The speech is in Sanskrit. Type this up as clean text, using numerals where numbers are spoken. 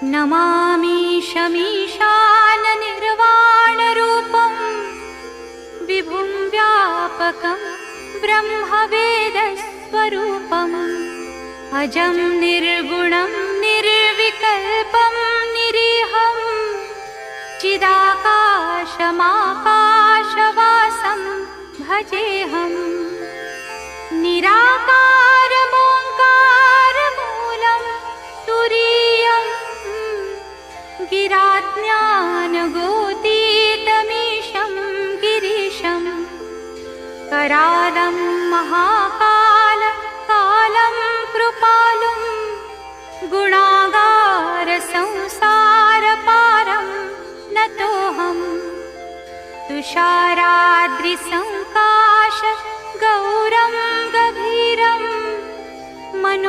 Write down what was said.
नमामि शमीशाननिर्वाणरूपं विभुं व्यापकं ब्रह्मवेदस्वरूपम् अजं निर्गुणं निर्विकल्पं निरीहं चिदाकाशमाकाशवासं भजेऽहम् निराकारमोङ्कारमूलं तुरीयं गिराज्ञानगोतीतमीशं गिरीशं करालं महाकालं कृपालुं गुणागारसंसारपारं नतोऽहम् तुषारा